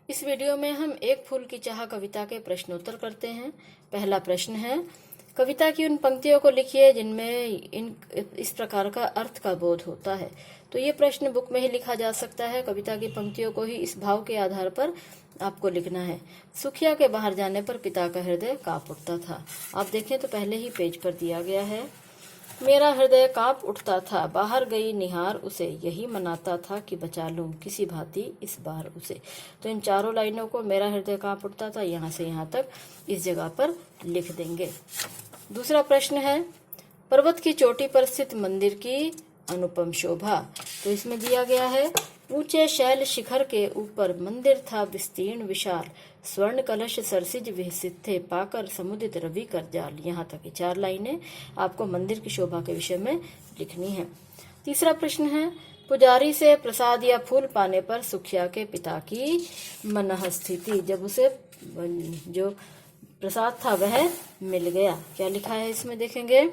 इस वीडियो में हम एक फूल की चाह कविता के प्रश्नोत्तर करते हैं। पहला प्रश्न है, कविता की उन पंक्तियों को लिखिए जिनमें इस प्रकार का अर्थ का बोध होता है। तो ये प्रश्न बुक में ही लिखा जा सकता है। कविता की पंक्तियों को ही इस भाव के आधार पर आपको लिखना है। सुखिया के बाहर जाने पर पिता का हृदय कांप उठता था। आप देखें तो पहले ही पेज पर दिया गया है। मेरा हृदय कांप उठता था, बाहर गई निहार उसे, यही मनाता था कि बचा लूं किसी भांति इस बार उसे। तो इन चारों लाइनों को मेरा हृदय कांप उठता था यहाँ से यहाँ तक इस जगह पर लिख देंगे। दूसरा प्रश्न है, पर्वत की चोटी पर स्थित मंदिर की अनुपम शोभा। तो इसमें दिया गया है, ऊंचे शैल शिखर के ऊपर मंदिर था विस्तीर्ण विशाल, स्वर्ण कलश सरसिज विहसित थे, पाकर समुदित रवि कर जाल। यहाँ तक की 4 लाइनें आपको मंदिर की शोभा के विषय में लिखनी है। तीसरा प्रश्न है, पुजारी से प्रसाद या फूल पाने पर सुखिया के पिता की मनः स्थिति। जब उसे जो प्रसाद था वह मिल गया। क्या लिखा है इसमें देखेंगे,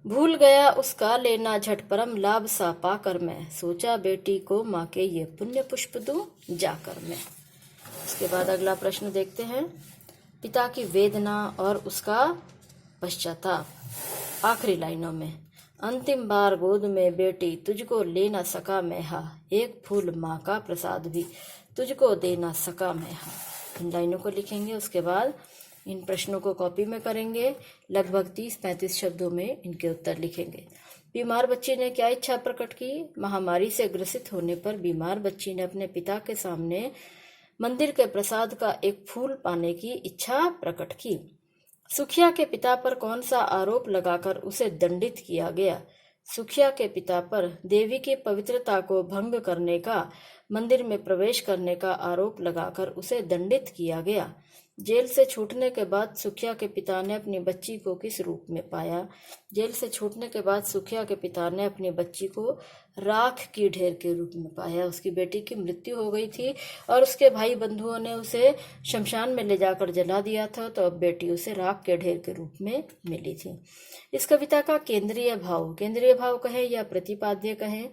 भूल गया उसका लेना झट परम लाभ सा पाकर मैं, सोचा बेटी को माँ के ये पुण्य पुष्प दूं जाकर मैं। उसके बाद अगला प्रश्न देखते हैं, पिता की वेदना और उसका पश्चाताप। आखिरी लाइनों में, अंतिम बार गोद में बेटी तुझको ले न सका मैं हा, एक फूल माँ का प्रसाद भी तुझको दे न सका मैं हा। इन लाइनों को लिखेंगे। उसके बाद इन प्रश्नों को कॉपी में करेंगे। लगभग 30-35 शब्दों में इनके उत्तर लिखेंगे। बीमार बच्ची ने क्या इच्छा प्रकट की। महामारी से ग्रसित होने पर बीमार बच्ची ने अपने पिता के सामने मंदिर के प्रसाद का एक फूल पाने की इच्छा प्रकट की। सुखिया के पिता पर कौन सा आरोप लगाकर उसे दंडित किया गया। सुखिया के पिता पर देवी की पवित्रता को भंग करने का, मंदिर में प्रवेश करने का आरोप लगाकर उसे दंडित किया गया। जेल से छूटने के बाद सुखिया के पिता ने अपनी बच्ची को किस रूप में पाया। जेल से छूटने के बाद सुखिया के पिता ने अपनी बच्ची को राख की ढेर के रूप में पाया। उसकी बेटी की मृत्यु हो गई थी और उसके भाई बंधुओं ने उसे शमशान में ले जाकर जला दिया था, तो अब बेटी उसे राख के ढेर के रूप में मिली थी। इस कविता का केंद्रीय भाव कहें या प्रतिपाद्य कहें,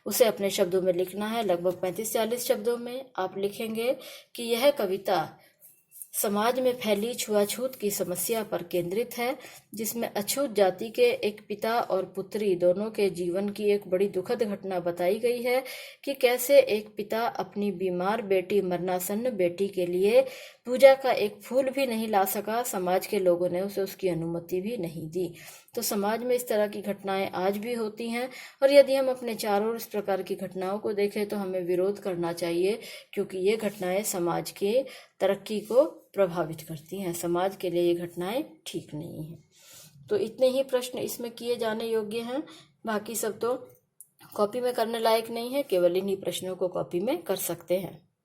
उसे अपने शब्दों में लिखना है। लगभग 35-40 शब्दों में आप लिखेंगे कि यह कविता समाज में फैली छुआछूत की समस्या पर केंद्रित है, जिसमें अछूत जाति के एक पिता और पुत्री दोनों के जीवन की एक बड़ी दुखद घटना बताई गई है कि कैसे एक पिता अपनी बीमार बेटी, मरणासन्न बेटी के लिए पूजा का एक फूल भी नहीं ला सका। समाज के लोगों ने उसे उसकी अनुमति भी नहीं दी। तो समाज में इस तरह की घटनाएं आज भी होती हैं, और यदि हम अपने चारों ओर इस प्रकार की घटनाओं को देखें तो हमें विरोध करना चाहिए, क्योंकि ये घटनाएं समाज के तरक्की को प्रभावित करती हैं। समाज के लिए ये घटनाएं ठीक नहीं हैं। तो इतने ही प्रश्न इसमें किए जाने योग्य हैं, बाकी सब तो कॉपी में करने लायक नहीं है। केवल इन्हीं प्रश्नों को कॉपी में कर सकते हैं।